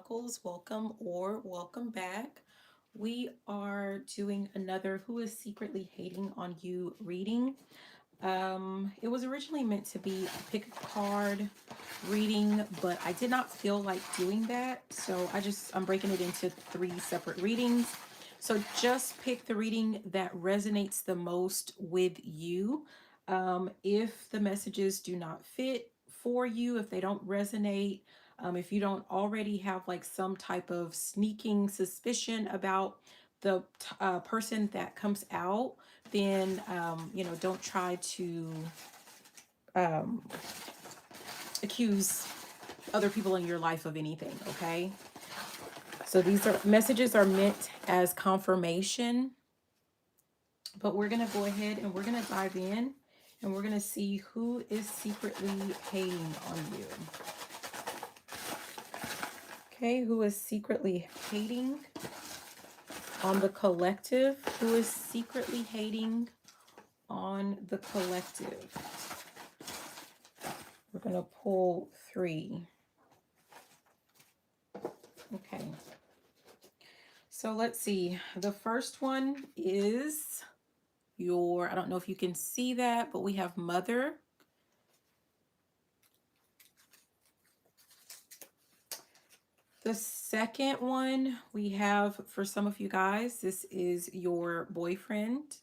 Chronicles. Welcome or welcome back. We are doing another Who is Secretly Hating on You reading. It was originally meant to be a pick a card reading, but I did not feel like doing that. So I'm breaking it into three separate readings. So just pick the reading that resonates the most with you. If the messages do not fit for you, if they don't resonate, if you don't already have like some type of sneaking suspicion about the person that comes out, then don't try to um, accuse other people in your life of anything. Okay, so these are messages are meant as confirmation, but we're gonna go ahead and we're gonna dive in and we're gonna see who is secretly hating on you. Okay, who is secretly hating on the collective? Who is secretly hating on the collective? We're going to pull three. Okay. So let's see. The first one is I don't know if you can see that, but we have mother. The second one we have, for some of you guys, this is your boyfriend.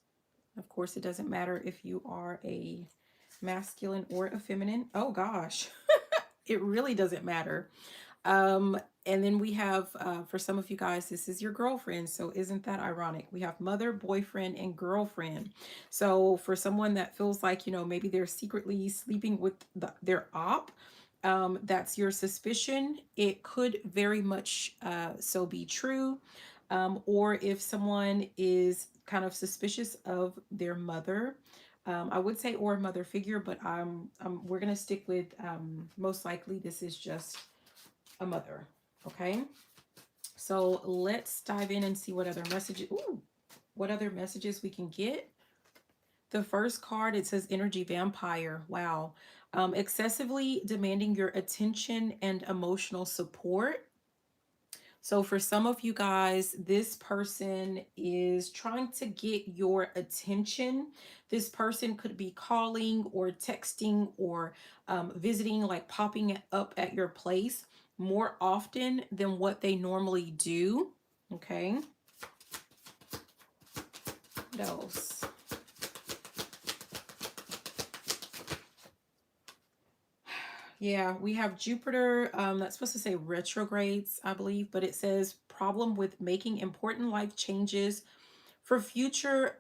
Of course, it doesn't matter if you are a masculine or a feminine. Oh gosh, it really doesn't matter. And then we have, for some of you guys, this is your girlfriend. So isn't that ironic? We have mother, boyfriend, and girlfriend. So for someone that feels like, maybe they're secretly sleeping with their op, that's your suspicion. It could very much so be true. Or if someone is kind of suspicious of their mother, I would say or mother figure, but we're going to stick with most likely this is just a mother. Okay, so let's dive in and see what other messages. What other messages we can get. The first card, it says energy vampire. Wow. Excessively demanding your attention and emotional support. So for some of you guys, this person is trying to get your attention. This person could be calling or texting or visiting, like popping up at your place more often than what they normally do. Okay. What else? Yeah, we have Jupiter. That's supposed to say retrogrades, I believe, but it says problem with making important life changes for future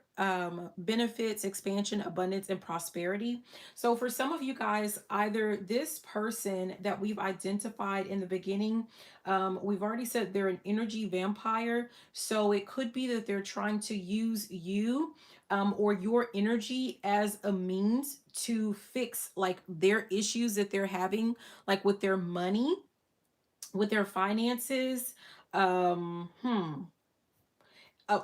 benefits, expansion, abundance, and prosperity. So for some of you guys, either this person that we've identified in the beginning, we've already said they're an energy vampire. So it could be that they're trying to use you or your energy as a means to fix like their issues that they're having, like with their money, with their finances. Um, hmm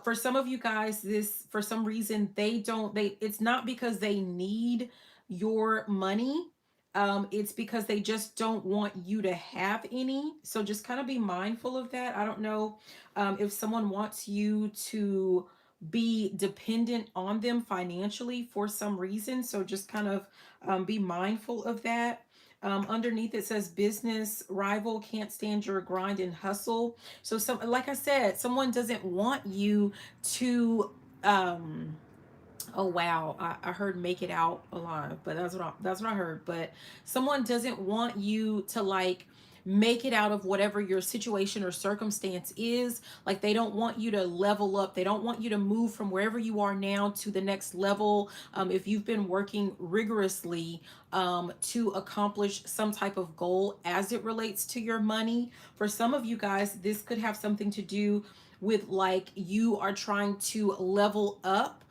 for some of you guys, this for some reason it's not because they need your money. It's because they just don't want you to have any. So just kind of be mindful of that. I don't know if someone wants you to be dependent on them financially for some reason. So just kind of be mindful of that. Underneath it says business rival can't stand your grind and hustle. So like I said, someone doesn't want you to oh wow, I heard make it out alive, but that's what I heard. But someone doesn't want you to like make it out of whatever your situation or circumstance is. Like they don't want you to level up. They don't want you to move from wherever you are now to the next level. If you've been working rigorously to accomplish some type of goal as it relates to your money, for some of you guys, this could have something to do with like you are trying to level up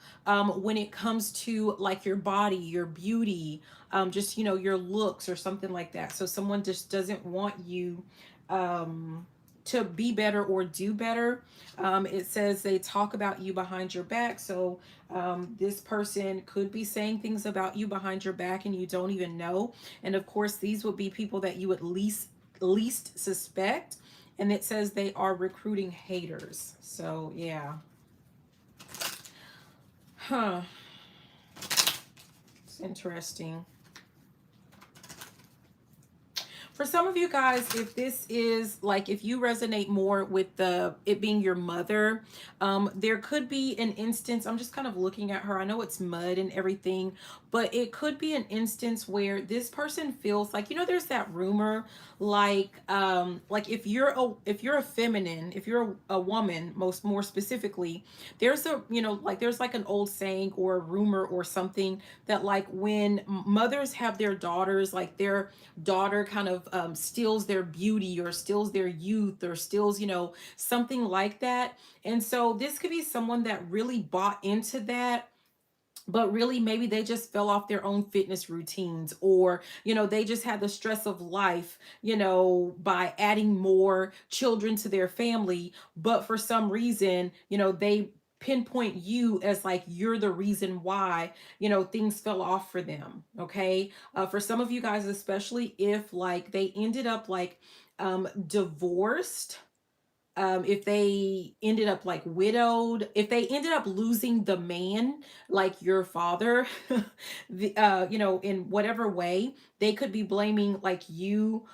when it comes to like your body, your beauty, just your looks or something like that. So someone just doesn't want you to be better or do better. It says they talk about you behind your back. So this person could be saying things about you behind your back and you don't even know. And of course, these would be people that you would least suspect. And it says they are recruiting haters. So yeah. Huh. It's interesting. For some of you guys, if this is like, if you resonate more with the it being your mother, there could be an instance. I'm just kind of looking at her. I know it's mud and everything, but it could be an instance where this person feels like, there's that rumor, like if you're a feminine, if you're a woman, more specifically, there's a, like there's like an old saying or a rumor or something that, like, when mothers have their daughters, like their daughter kind of steals their beauty or steals their youth or steals, something like that. And so this could be someone that really bought into that, but really maybe they just fell off their own fitness routines, or they just had the stress of life, by adding more children to their family. But for some reason, they pinpoint you as like you're the reason why things fell off for them. Okay. For some of you guys, especially if like they ended up like divorced, if they ended up like widowed, if they ended up losing the man, like your father, in whatever way, they could be blaming like you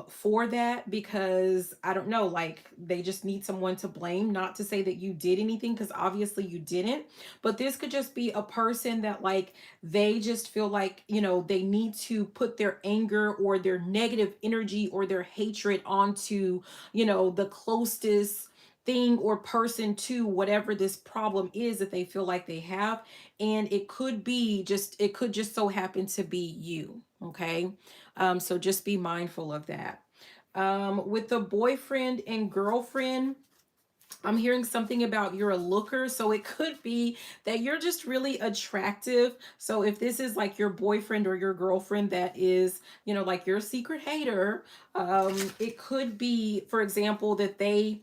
for that, because I don't know, like they just need someone to blame. Not to say that you did anything, because obviously you didn't, but this could just be a person that, like, they just feel like, they need to put their anger or their negative energy or their hatred onto the closest thing or person to whatever this problem is that they feel like they have. And it could just so happen to be you. Okay. So just be mindful of that. With the boyfriend and girlfriend, I'm hearing something about you're a looker. So it could be that you're just really attractive. So if this is like your boyfriend or your girlfriend that is, like your secret hater, it could be, for example, that they,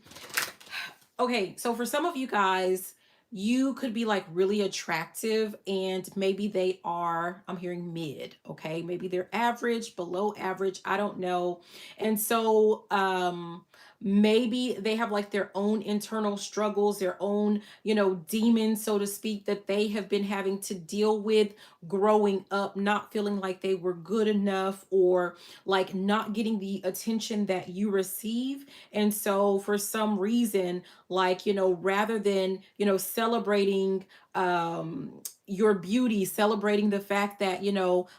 okay, so for some of you guys, you could be like really attractive and maybe they are, I'm hearing mid, okay? Maybe they're average, below average, I don't know. And so maybe they have like their own internal struggles, their own, demons, so to speak, that they have been having to deal with growing up, not feeling like they were good enough, or like not getting the attention that you receive. And so for some reason, like, rather than, celebrating your beauty, celebrating the fact that,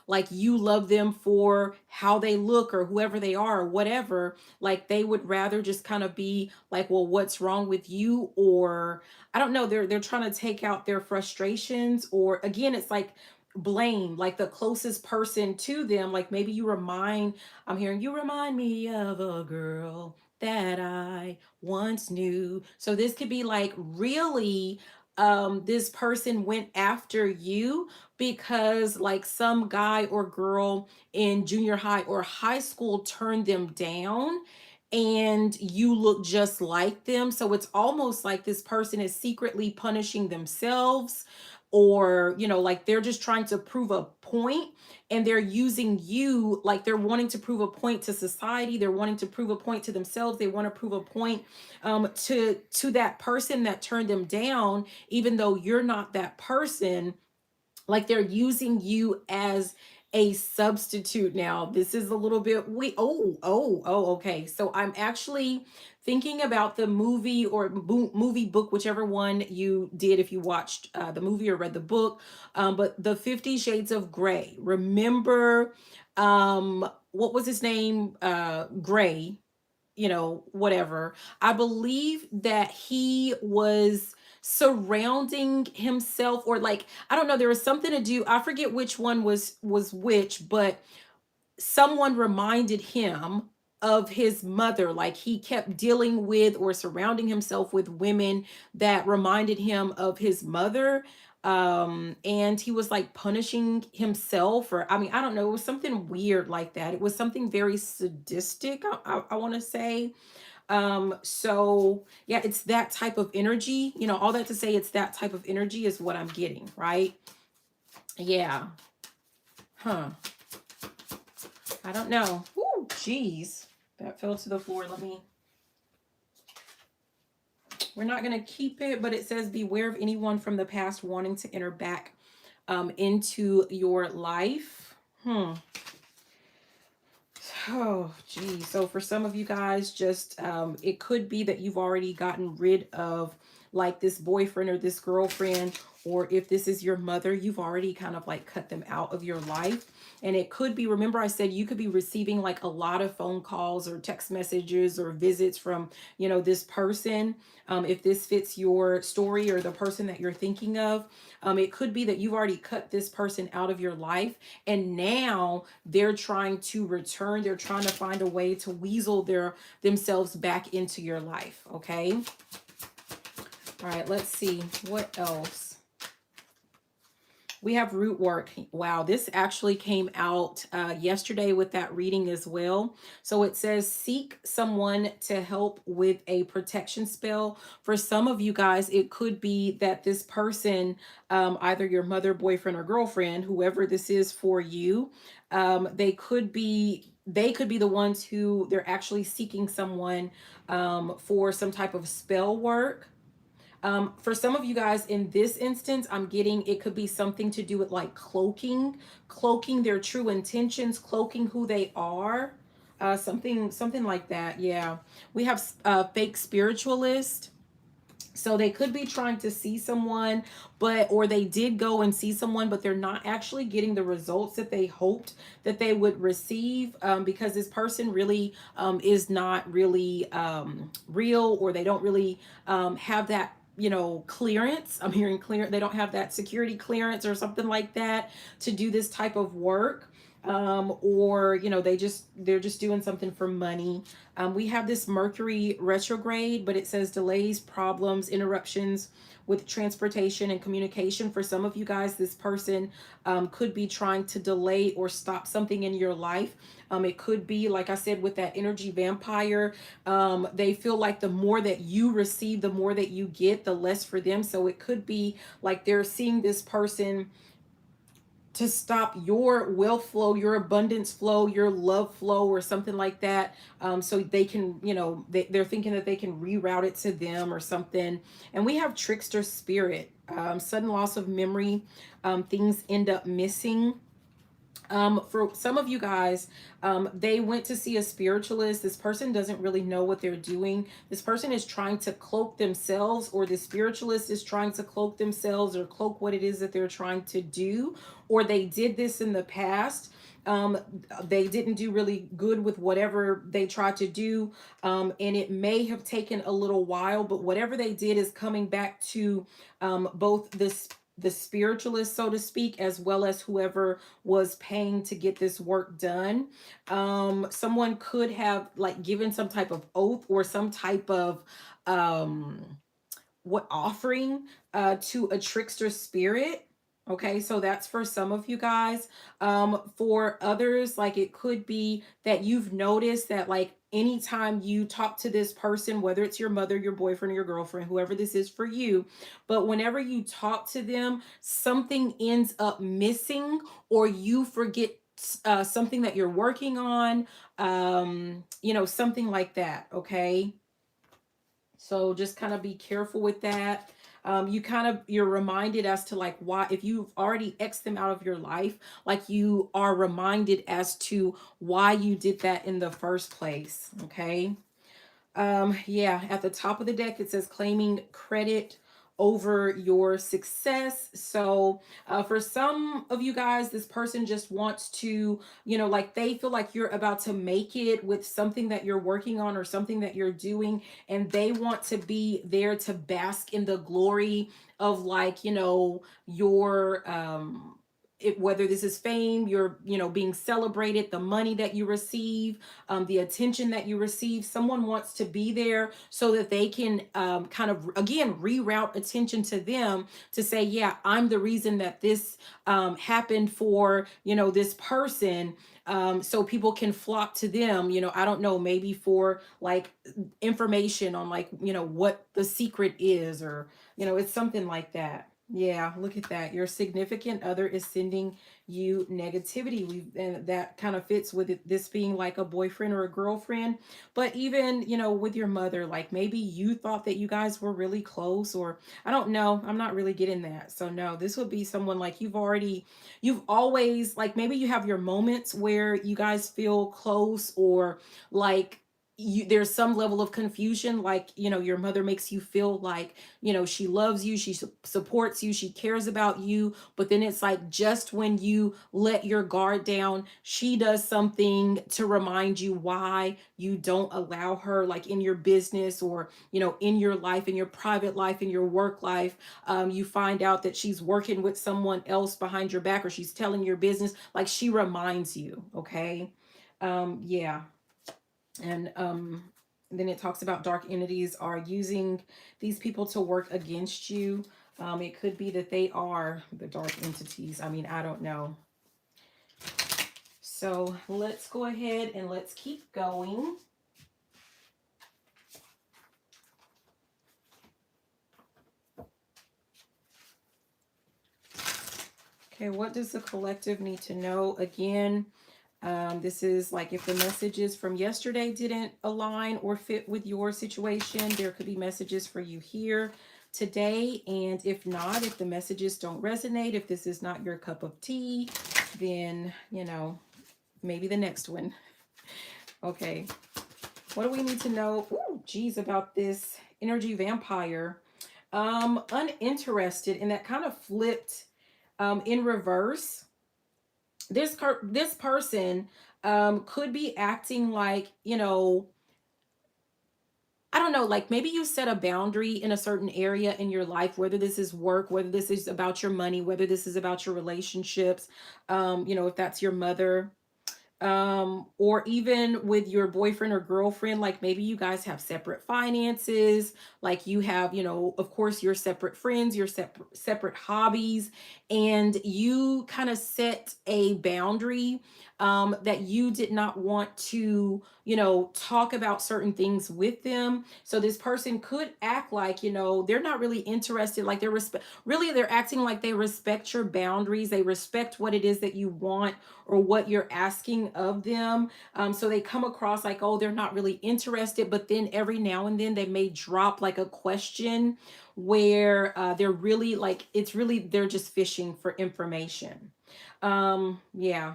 like you love them for how they look or whoever they are or whatever, like they would rather just kind of be like, well, what's wrong with you? Or I don't know, they're trying to take out their frustrations, or again, it's like blame, like the closest person to them. Like maybe I'm hearing you remind me of a girl that I once knew. So this could be like, really, this person went after you because like some guy or girl in junior high or high school turned them down, and you look just like them. So it's almost like this person is secretly punishing themselves, or like they're just trying to prove a point, and they're using you, like they're wanting to prove a point to society, they're wanting to prove a point to themselves, they want to prove a point to that person that turned them down, even though you're not that person. Like they're using you as a substitute. Now this is a little bit, okay, so I'm actually thinking about the movie or movie book, whichever one you did, if you watched the movie or read the book, but the 50 Shades of Grey. Remember, what was his name? Gray, whatever. I believe that he was surrounding himself, or like, I don't know, there was something to do. I forget which one was which, but someone reminded him of his mother. Like he kept dealing with or surrounding himself with women that reminded him of his mother. And he was like punishing himself, or I mean, I don't know, it was something weird like that. It was something very sadistic, I want to say. So yeah, it's that type of energy, all that to say, it's that type of energy is what I'm getting, right? Yeah. Huh. I don't know. Ooh, geez. That fell to the floor. Let me We're not going to keep it, but it says beware of anyone from the past wanting to enter back into your life. Oh, geez. So for some of you guys, just it could be that you've already gotten rid of like this boyfriend or this girlfriend, or if this is your mother, you've already kind of like cut them out of your life. And it could be, remember I said you could be receiving like a lot of phone calls or text messages or visits from, this person. If this fits your story or the person that you're thinking of, it could be that you've already cut this person out of your life, and now they're trying to return. They're trying to find a way to weasel themselves back into your life. Okay. All right. Let's see what else. We have root work. Wow, this actually came out yesterday with that reading as well. So it says seek someone to help with a protection spell. For some of you guys, it could be that this person, either your mother, boyfriend, or girlfriend, whoever this is for you, they could be the ones who they're actually seeking someone for some type of spell work. For some of you guys in this instance, I'm getting it could be something to do with like cloaking their true intentions, cloaking who they are, something like that. Yeah, we have fake spiritualist. So they could be trying to see someone, or they did go and see someone, but they're not actually getting the results that they hoped that they would receive, because this person really is not really real, or they don't really have that clearance. I'm hearing clear, they don't have that security clearance or something like that to do this type of work. Or they're just doing something for money. We have this Mercury retrograde, but it says delays, problems, interruptions with transportation and communication. For some of you guys, this person could be trying to delay or stop something in your life. It could be, like I said, with that energy vampire, they feel like the more that you receive, the more that you get, the less for them. So it could be like they're seeing this person to stop your wealth flow, your abundance flow, your love flow, or something like that. So they can, they're thinking that they can reroute it to them or something. And we have trickster spirit, sudden loss of memory, things end up missing. For some of you guys, they went to see a spiritualist. This person doesn't really know what they're doing. This person is trying to cloak themselves, or the spiritualist is trying to cloak themselves or cloak what it is that they're trying to do, or they did this in the past. They didn't do really good with whatever they tried to do, and it may have taken a little while, but whatever they did is coming back to both the spiritualist, so to speak, as well as whoever was paying to get this work done. Someone could have like given some type of oath or some type of um, what offering to a trickster spirit. Okay, so that's for some of you guys. For others, like it could be that you've noticed that like anytime you talk to this person, whether it's your mother, your boyfriend, or your girlfriend, whoever this is for you, but whenever you talk to them, something ends up missing, or you forget something that you're working on, something like that. Okay, so just kind of be careful with that. You're reminded as to like why, if you've already X'd them out of your life, like you are reminded as to why you did that in the first place. Okay. Yeah, at the top of the deck, it says claiming credit over your success. So for some of you guys, this person just wants to, like they feel like you're about to make it with something that you're working on or something that you're doing, and they want to be there to bask in the glory of like, your whether this is fame, you're being celebrated, the money that you receive, the attention that you receive. Someone wants to be there so that they can kind of again reroute attention to them to say, yeah, I'm the reason that this happened for this person. So people can flock to them, I don't know, maybe for like information on like what the secret is, or it's something like that. Yeah, look at that. Your significant other is sending you negativity. And that kind of fits with this being like a boyfriend or a girlfriend. But even, with your mother, like maybe you thought that you guys were really close, or I don't know. I'm not really getting that. So no, this would be someone like you've always, like maybe you have your moments where you guys feel close, or like there's some level of confusion, like your mother makes you feel like she loves you, she supports you, she cares about you, but then it's like just when you let your guard down, she does something to remind you why you don't allow her, like in your business, or in your life, in your private life, in your work life. You find out that she's working with someone else behind your back, or she's telling your business, like she reminds you. Okay. Yeah. And then it talks about dark entities are using these people to work against you. It could be that they are the dark entities. I mean, I don't know. So let's go ahead and let's keep going. Okay, what does the collective need to know? Again, this is like if the messages from yesterday didn't align or fit with your situation, there could be messages for you here today. And if not, if the messages don't resonate, if this is not your cup of tea, then, maybe the next one. Okay. What do we need to know? Ooh, geez, about this energy vampire. Uninterested, and that kind of flipped in reverse. This person could be acting like, I don't know, like maybe you set a boundary in a certain area in your life, whether this is work, whether this is about your money, whether this is about your relationships, if that's your mother, or even with your boyfriend or girlfriend, like maybe you guys have separate finances, like you have, of course, your separate friends, your separate hobbies, and you kind of set a boundary, that you did not want to, talk about certain things with them. So this person could act like, they're not really interested, like really they're acting like they respect your boundaries, they respect what it is that you want or what you're asking of them. So they come across like, oh, they're not really interested, but then every now and then they may drop like a question where they're really like, it's really, they're just fishing for information. Yeah.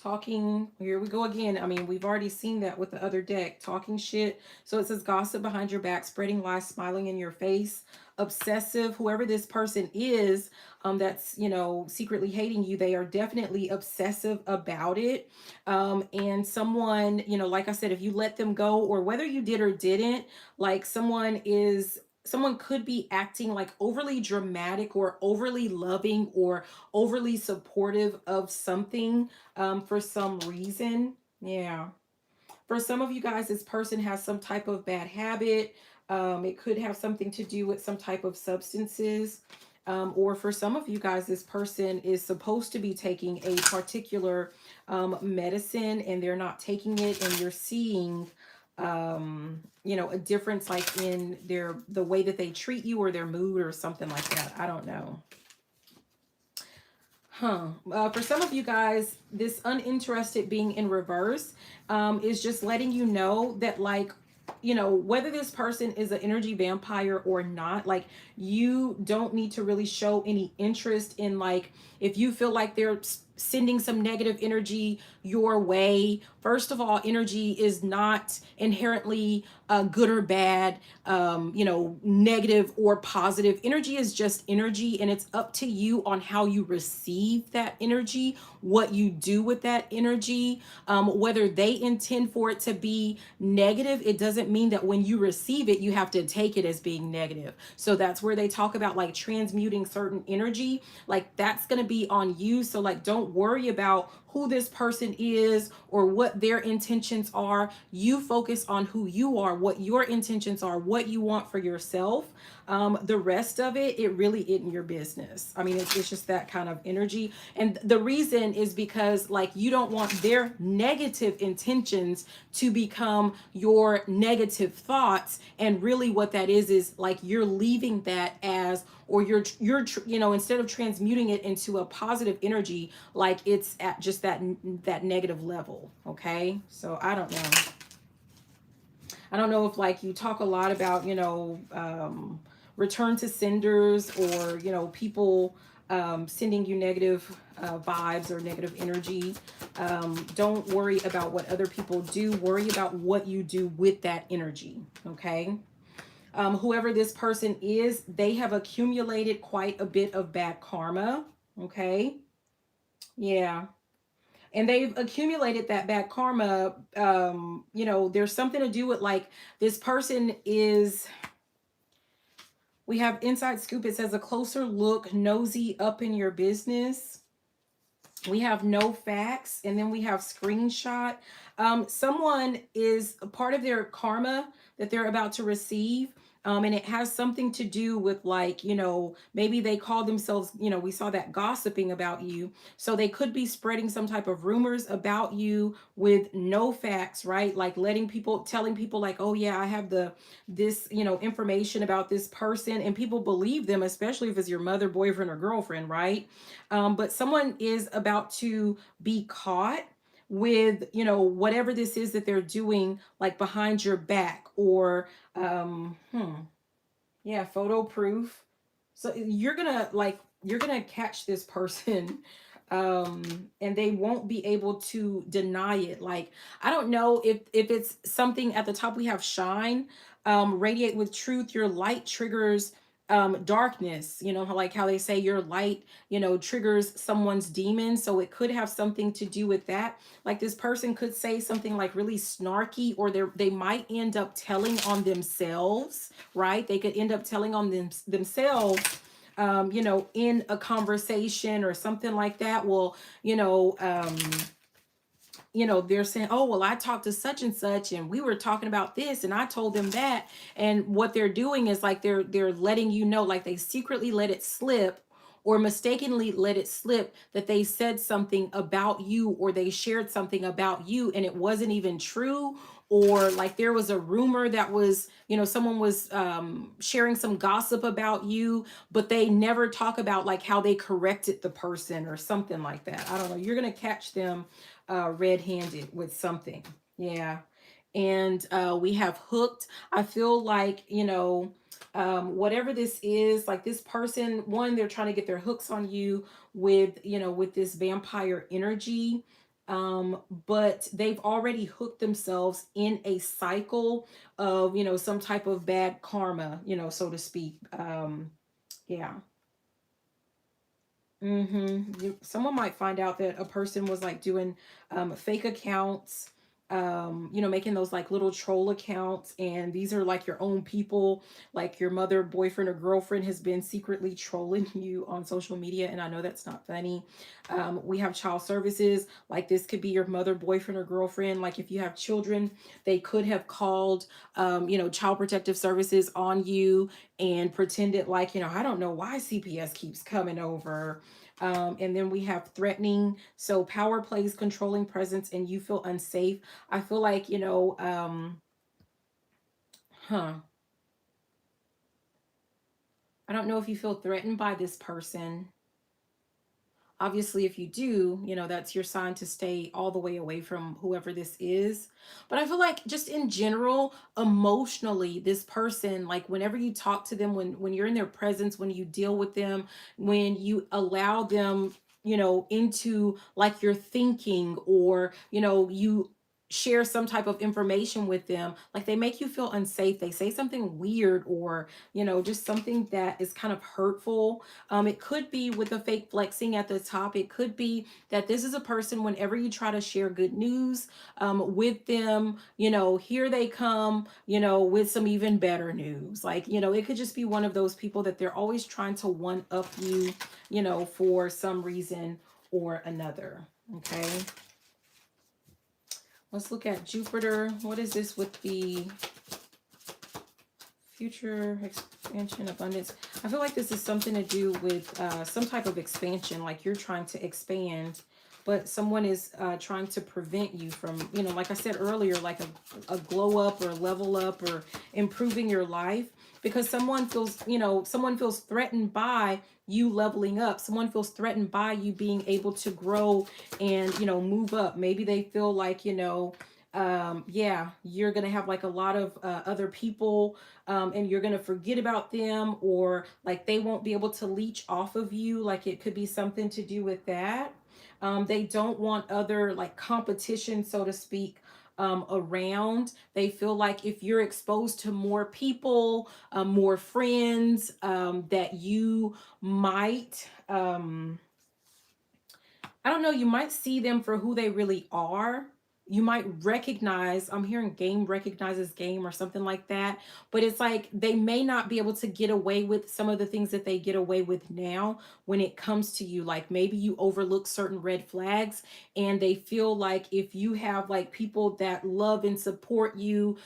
Talking, here we go again. I mean, we've already seen that with the other deck. Talking shit. So it says gossip behind your back, spreading lies, smiling in your face, obsessive. Whoever this person is, that's, secretly hating you, they are definitely obsessive about it. And someone, like I said, if you let them go, or whether you did or didn't, like someone could be acting like overly dramatic or overly loving or overly supportive of something, for some reason. Yeah. For some of you guys, this person has some type of bad habit. It could have something to do with some type of substances. Or for some of you guys, this person is supposed to be taking a particular medicine and they're not taking it, and you're seeing a difference like in the way that they treat you or their mood or something like that. I don't know. For some of you guys, this uninterested being in reverse is just letting you know that, like, whether this person is an energy vampire or not, like, you don't need to really show any interest in, like, if you feel like they're sending some negative energy your way. First of all, energy is not inherently good or bad, negative or positive. Energy is just energy, and it's up to you on how you receive that energy, what you do with that energy. Whether they intend for it to be negative, it doesn't mean that when you receive it, you have to take it as being negative. So that's where they talk about like transmuting certain energy. Like that's going to be on you. So like, don't worry about who this person is or what their intentions are. You focus on who you are, what your intentions are, what you want for yourself. The rest of it, it really isn't your business. I mean, it's just that kind of energy. And the reason is because like you don't want their negative intentions to become your negative negative thoughts, and really what that is like you're leaving that as, or you know, instead of transmuting it into a positive energy, like it's at just that negative level. Okay, so I don't know if like you talk a lot about, you know, return to senders, or, you know, people sending you negative vibes or negative energy. Don't worry about what other people do. Worry about what you do with that energy. Okay. Whoever this person is, they have accumulated quite a bit of bad karma. Okay. Yeah. And they've accumulated that bad karma. You know, there's something to do with like this person is, we have inside scoop. It says a closer look, nosy up in your business. We have no facts, and then we have screenshot. Someone is a part of their karma that they're about to receive. And it has something to do with like, you know, maybe they call themselves, you know, we saw that gossiping about you. So they could be spreading some type of rumors about you with no facts, right? Like letting people, telling people like, oh yeah, I have this, you know, information about this person, and people believe them, especially if it's your mother, boyfriend, or girlfriend, right? But someone is about to be caught with, you know, whatever this is that they're doing, like behind your back, or yeah, photo proof. So you're gonna catch this person, and they won't be able to deny it. Like, I don't know if it's something at the top. We have shine, radiate with truth. Your light triggers darkness. You know, like how they say your light, you know, triggers someone's demon. So it could have something to do with that. Like this person could say something like really snarky, or they might end up telling on themselves, right? They could end up telling on themselves, you know, in a conversation or something like that. Well, you know, they're saying, oh, well, I talked to such and such, and we were talking about this, and I told them that. And what they're doing is like they're letting you know, like they secretly let it slip, or mistakenly let it slip, that they said something about you, or they shared something about you, and it wasn't even true. Or like there was a rumor that was, you know, someone was sharing some gossip about you, but they never talk about like how they corrected the person or something like that. I don't know. You're gonna catch them red-handed with something. Yeah. And we have hooked. I feel like, you know, whatever this is, like this person, one, they're trying to get their hooks on you with, you know, with this vampire energy. But they've already hooked themselves in a cycle of, you know, some type of bad karma, you know, so to speak. Yeah. Someone might find out that a person was like doing fake accounts, you know, making those like little troll accounts, and these are like your own people, like your mother, boyfriend, or girlfriend has been secretly trolling you on social media, and I know that's not funny. We have child services, like this could be your mother, boyfriend, or girlfriend. Like if you have children, they could have called, you know, child protective services on you and pretended like, you know, I don't know why CPS keeps coming over. And then we have threatening. So power plays controlling presence, and you feel unsafe. I feel like, you know, huh. I don't know if you feel threatened by this person. Obviously, if you do, you know, that's your sign to stay all the way away from whoever this is. But I feel like just in general, emotionally, this person, like whenever you talk to them, when you're in their presence, when you deal with them, when you allow them, you know, into like your thinking, or, you know, you share some type of information with them, like they make you feel unsafe. They say something weird, or, you know, just something that is kind of hurtful. It could be with a fake flexing at the top. It could be that this is a person, whenever you try to share good news with them, you know, here they come, you know, with some even better news. Like, you know, it could just be one of those people that they're always trying to one up you, you know, for some reason or another. Okay. Let's look at Jupiter. What is this with the future expansion, abundance? I feel like this is something to do with some type of expansion, like you're trying to expand. but someone is trying to prevent you from, you know, like I said earlier, like a glow up or level up or improving your life, because someone feels, you know, someone feels threatened by you leveling up. Someone feels threatened by you being able to grow and, you know, move up. Maybe they feel like, you know, yeah, you're gonna have like a lot of other people, and you're gonna forget about them, or like they won't be able to leech off of you. Like it could be something to do with that. They don't want other like competition, so to speak, around. They feel like if you're exposed to more people, more friends, that you might, I don't know, you might see them for who they really are. You might recognize, I'm hearing game recognizes game or something like that, but it's like they may not be able to get away with some of the things that they get away with now when it comes to you. Like maybe you overlook certain red flags, and they feel like if you have like people that love and support you,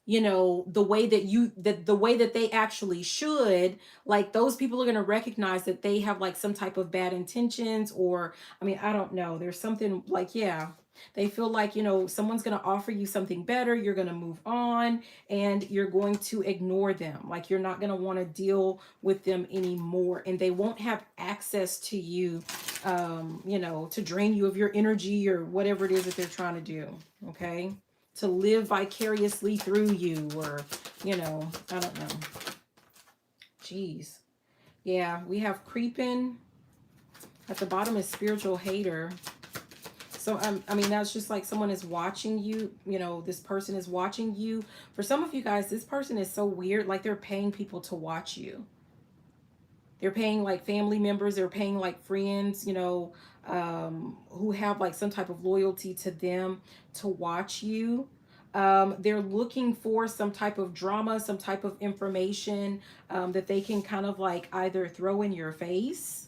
you know, the way that the way that they actually should, like those people are going to recognize that they have like some type of bad intentions, or I mean, I don't know, there's something like, yeah, they feel like, you know, someone's going to offer you something better, you're going to move on, and you're going to ignore them. Like you're not going to want to deal with them anymore, and they won't have access to you, you know, to drain you of your energy or whatever it is that they're trying to do. Okay, to live vicariously through you, or, you know, I don't know. Jeez. Yeah, we have creeping. At the bottom is spiritual hater. So I mean, that's just like someone is watching you. You know, this person is watching you. For some of you guys, this person is so weird. Like they're paying people to watch you. They're paying like family members. They're paying like friends, you know, who have like some type of loyalty to them to watch you. They're looking for some type of drama, some type of information, that they can kind of like either throw in your face.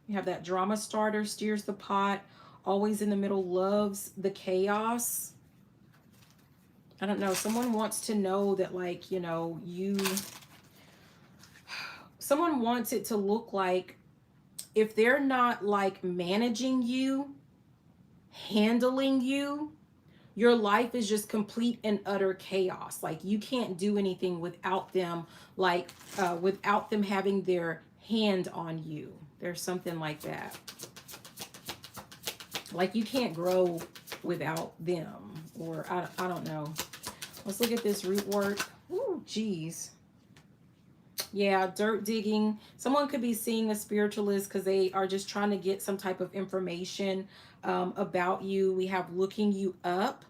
You have that drama starter, steers the pot, always in the middle, loves the chaos. I don't know. Someone wants to know that, like, you know, someone wants it to look like if they're not like managing you, handling you, your life is just complete and utter chaos. Like you can't do anything without them, like without them having their hand on you. There's something like that. Like you can't grow without them, or I don't know. Let's look at this root work. Ooh, geez. Yeah, dirt digging. Someone could be seeing a spiritualist because they are just trying to get some type of information about you. We have looking you up.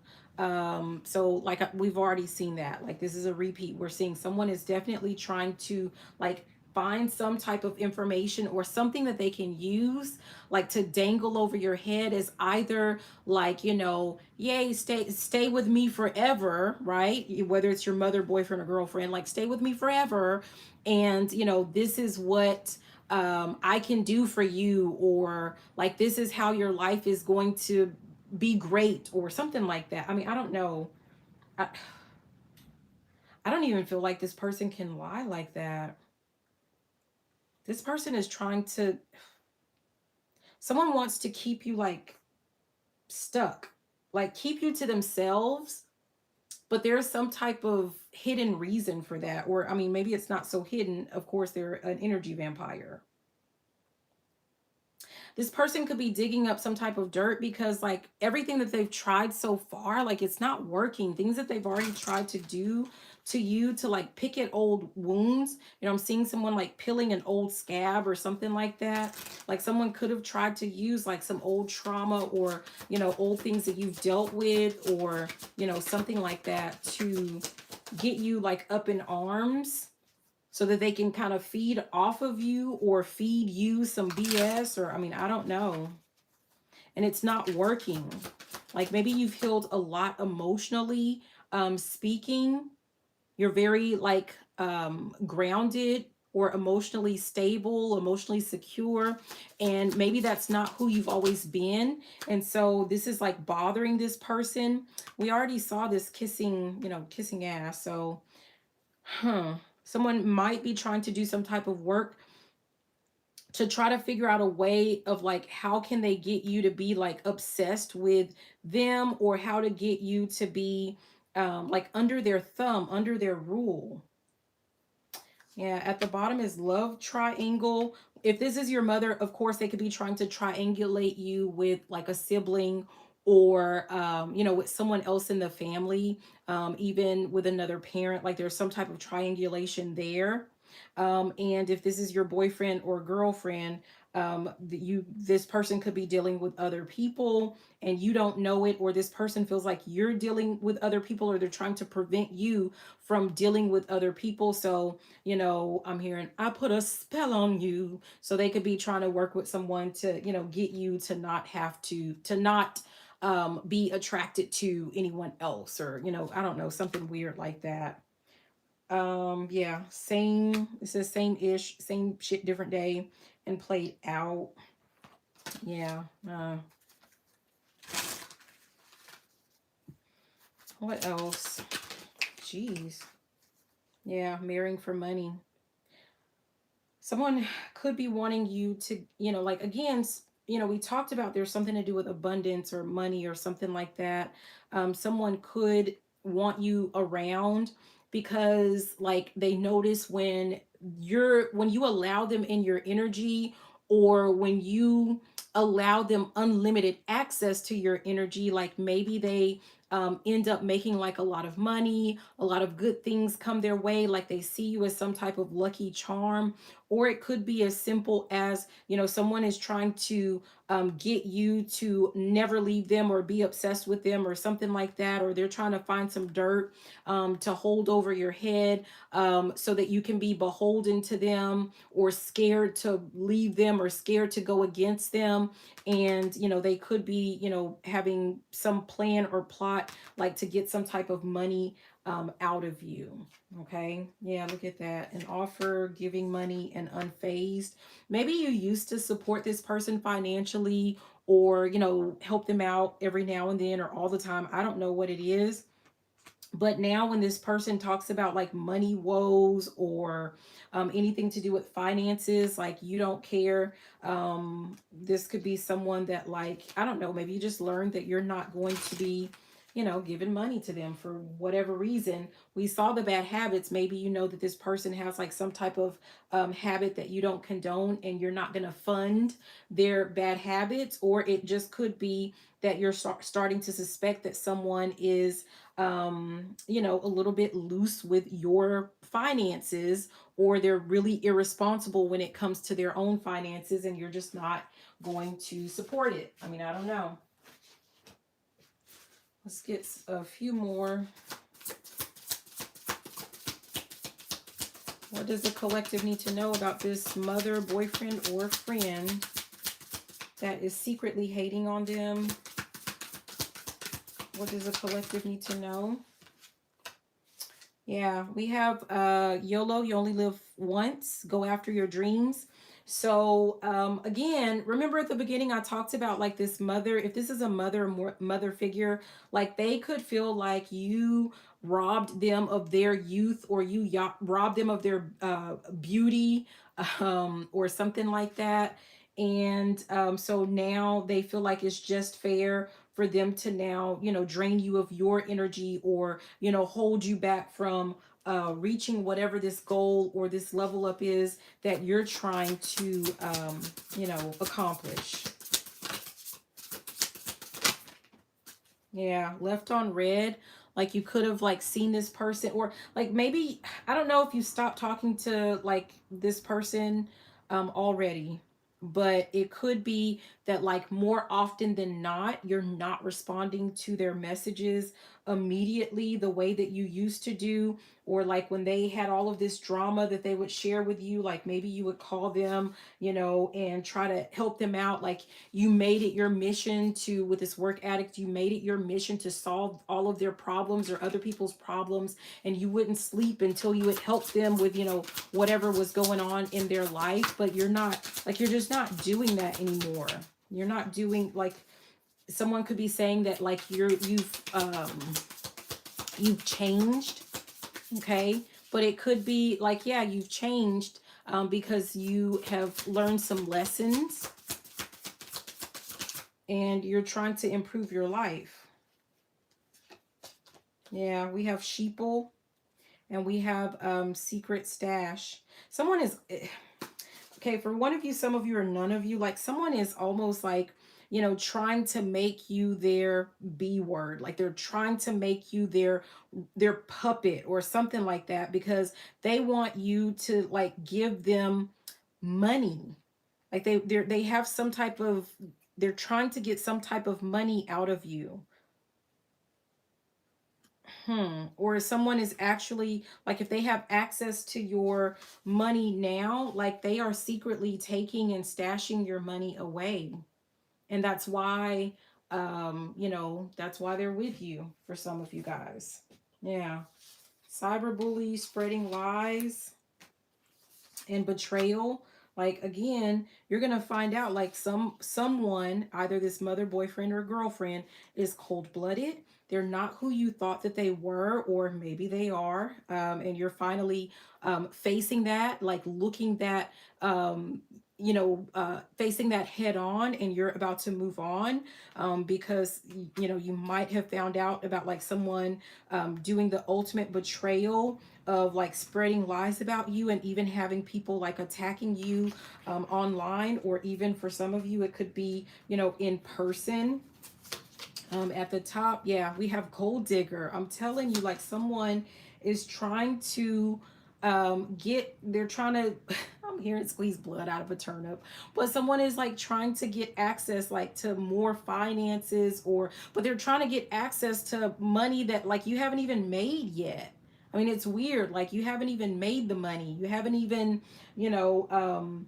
So like we've already seen that. Like this is a repeat. We're seeing someone is definitely trying to like find some type of information or something that they can use like to dangle over your head as either like, you know, yay, stay with me forever, right? Whether it's your mother, boyfriend, or girlfriend, like stay with me forever, and you know, this is what I can do for you, or like this is how your life is going to be great, or something like that. I mean, I don't know. I, I don't even feel like this person can lie like that. This person is trying to, someone wants to keep you like stuck, like keep you to themselves, but there's some type of hidden reason for that. Or, I mean, maybe it's not so hidden. Of course, they're an energy vampire. This person could be digging up some type of dirt because like everything that they've tried so far, like it's not working. Things that they've already tried to do to you to like pick at old wounds. You know, I'm seeing someone like peeling an old scab or something like that. Like someone could have tried to use like some old trauma, or, you know, old things that you've dealt with, or, you know, something like that to get you like up in arms so that they can kind of feed off of you or feed you some BS, or I mean, I don't know. And it's not working. Like maybe you've healed a lot emotionally speaking. You're very like grounded or emotionally stable, emotionally secure, and maybe that's not who you've always been. And so this is like bothering this person. We already saw this kissing, you know, kissing ass. So someone might be trying to do some type of work to try to figure out a way of like how can they get you to be like obsessed with them, or how to get you to be like under their thumb, under their rule. Yeah, at the bottom is love triangle. If this is your mother, of course, they could be trying to triangulate you with like a sibling, or, you know, with someone else in the family, even with another parent. Like there's some type of triangulation there. And if this is your boyfriend or girlfriend, this person could be dealing with other people and you don't know it, or this person feels like you're dealing with other people, or they're trying to prevent you from dealing with other people. So, you know, I'm hearing, I put a spell on you. So they could be trying to work with someone to, you know, get you to not have to not be attracted to anyone else, or, you know, I don't know, something weird like that. Yeah, same, it says same ish, same shit, different day, and played out. Yeah. What else? Jeez. Yeah, marrying for money. Someone could be wanting you to, you know, like again, you know, we talked about there's something to do with abundance or money or something like that. Someone could want you around because like they notice when you allow them in your energy, or when you allow them unlimited access to your energy, like maybe they end up making like a lot of money, a lot of good things come their way, like they see you as some type of lucky charm. Or it could be as simple as, you know, someone is trying to get you to never leave them or be obsessed with them or something like that. Or they're trying to find some dirt to hold over your head, so that you can be beholden to them, or scared to leave them, or scared to go against them. And, you know, they could be, you know, having some plan or plot like to get some type of money out of you. Okay. Yeah, look at that. An offer, giving money, and unfazed. Maybe you used to support this person financially, or, you know, help them out every now and then, or all the time. I don't know what it is. But now when this person talks about like money woes, or anything to do with finances, like you don't care. This could be someone that, like, I don't know, maybe you just learned that you're not going to be, you know, giving money to them for whatever reason. We saw the bad habits. Maybe you know that this person has like some type of habit that you don't condone, and you're not going to fund their bad habits. Or it just could be that you're starting to suspect that someone is, you know, a little bit loose with your finances, or they're really irresponsible when it comes to their own finances, and you're just not going to support it. I mean, I don't know. Let's get a few more. What does the collective need to know about this mother, boyfriend, or friend that is secretly hating on them? What does the collective need to know? Yeah, we have YOLO, you only live once, go after your dreams. So again, remember at the beginning I talked about like this mother, if this is a mother figure, like they could feel like you robbed them of their youth, or you robbed them of their beauty, or something like that. And so now they feel like it's just fair for them to now, you know, drain you of your energy, or, you know, hold you back from reaching whatever this goal or this level up is that you're trying to, you know, accomplish. Yeah, left on red. Like you could have like seen this person, or like maybe, I don't know if you stopped talking to like this person already, but it could be that like more often than not, you're not responding to their messages immediately the way that you used to do. Or like when they had all of this drama that they would share with you, like maybe you would call them, you know, and try to help them out. Like you made it your mission to, with this work addict, you made it your mission to solve all of their problems or other people's problems, and you wouldn't sleep until you had helped them with, you know, whatever was going on in their life. But you're not, like, you're just not doing that anymore. You're not doing, like, someone could be saying that like you've changed. Okay, but it could be like, yeah, you've changed, because you have learned some lessons and you're trying to improve your life. Yeah, we have sheeple and we have secret stash. Someone is okay, for one of you, some of you, or none of you, like someone is almost like, you know, trying to make you their B word. Like they're trying to make you their puppet or something like that, because they want you to like give them money. Like they have some type of, they're trying to get some type of money out of you. Or someone is actually like, if they have access to your money now, like they are secretly taking and stashing your money away. And that's why, you know, that's why they're with you for some of you guys. Yeah. Cyberbully, spreading lies and betrayal. Like again, you're gonna find out like someone, either this mother, boyfriend, or girlfriend, is cold-blooded. They're not who you thought that they were, or maybe they are, and you're finally facing that, like looking that, facing that head on, and you're about to move on, because you know you might have found out about like someone doing the ultimate betrayal of like spreading lies about you, and even having people like attacking you online, or even for some of you it could be, you know, in person. At the top, yeah, we have gold digger. I'm telling you, like someone is trying to they're trying to I'm hearing squeeze blood out of a turnip, but someone is like trying to get access like to more finances, or but they're trying to get access to money that like you haven't even made yet. I mean, it's weird, like you haven't even made the money, you haven't even, you know,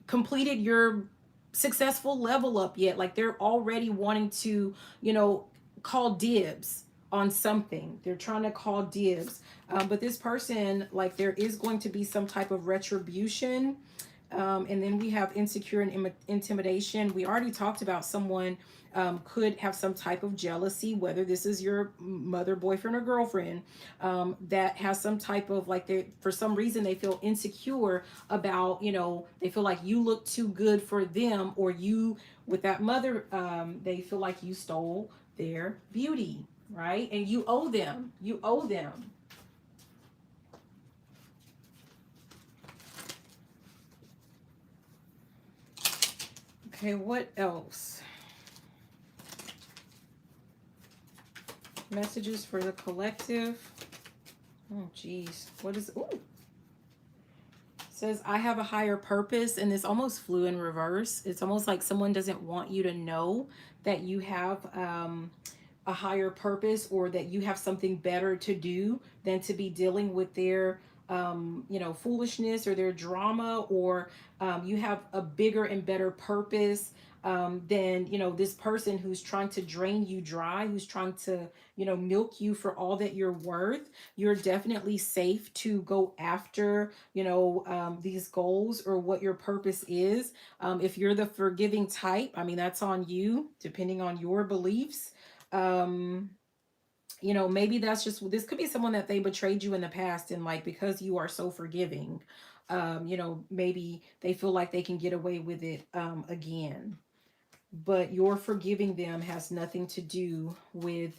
completed your successful level up yet. Like they're already wanting to, you know, call dibs on something. They're trying to call dibs. But this person, like there is going to be some type of retribution. And then we have insecure and intimidation. We already talked about someone could have some type of jealousy, whether this is your mother, boyfriend, or girlfriend, that has some type of like, they, for some reason they feel insecure about, you know, they feel like you look too good for them, or you, with that mother, they feel like you stole their beauty, right? And you owe them. You owe them. Okay, what else? Messages for the collective. Oh, geez. What is... Ooh. It says, I have a higher purpose, and this almost flew in reverse. It's almost like someone doesn't want you to know that you have a higher purpose, or that you have something better to do than to be dealing with their you know, foolishness or their drama, or you have a bigger and better purpose than, you know, this person who's trying to drain you dry, who's trying to, you know, milk you for all that you're worth. You're definitely safe to go after, you know, these goals or what your purpose is. If you're the forgiving type, I mean, that's on you, depending on your beliefs. Um, you know, maybe that's just, this could be someone that they betrayed you in the past, and like because you are so forgiving, you know, maybe they feel like they can get away with it again. But your forgiving them has nothing to do with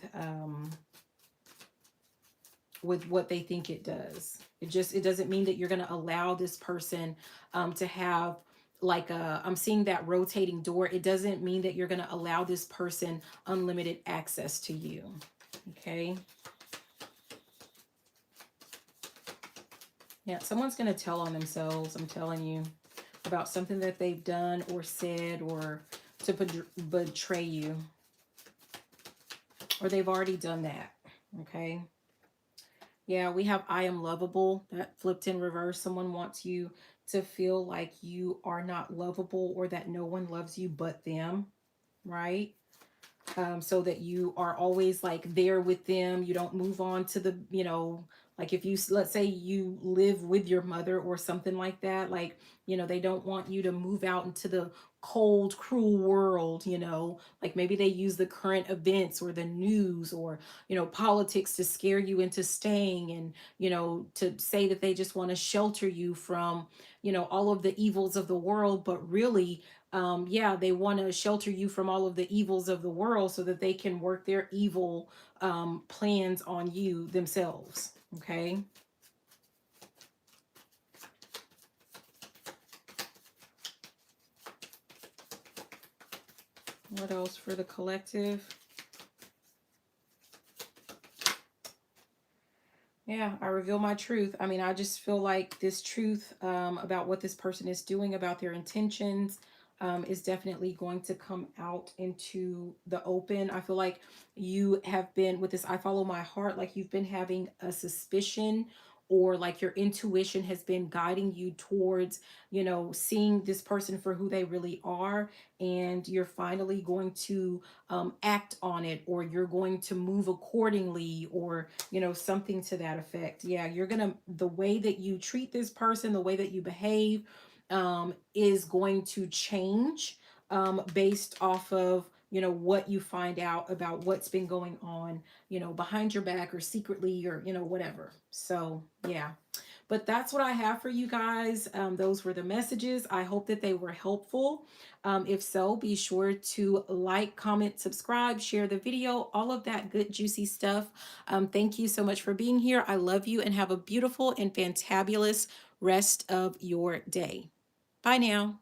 what they think it does. It doesn't mean that you're going to allow this person to have like a, I'm seeing that rotating door. It doesn't mean that you're going to allow this person unlimited access to you. Okay. Yeah, someone's going to tell on themselves, I'm telling you, about something that they've done or said, or to betray you. Or they've already done that. Okay. Yeah, we have I am lovable. That flipped in reverse. Someone wants you to feel like you are not lovable, or that no one loves you but them, right? So that you are always like there with them. You don't move on to the, you know, Like if you, let's say you live with your mother or something like that, like, they don't want you to move out into the cold, cruel world, like maybe they use the current events or the news or, politics to scare you into staying, and, to say that they just want to shelter you from, all of the evils of the world. But really, yeah, they want to shelter you from all of the evils of the world so that they can work their evil plans on you themselves. Okay. What else for the collective? Yeah, I reveal my truth. I mean, I just feel like this truth about what this person is doing, about their intentions, is definitely going to come out into the open. I feel like you have been with this, I follow my heart, like you've been having a suspicion, or like your intuition has been guiding you towards, seeing this person for who they really are. And you're finally going to act on it, or you're going to move accordingly, or something to that effect. Yeah, you're gonna, the way that you treat this person, the way that you behave, is going to change based off of what you find out about what's been going on behind your back or secretly, or whatever. So yeah, but that's what I have for you guys. Those were the messages. I hope that they were helpful. If so, be sure to like, comment, subscribe, share the video, all of that good, juicy stuff. Thank you so much for being here. I love you, and have a beautiful and fantabulous rest of your day. Bye now.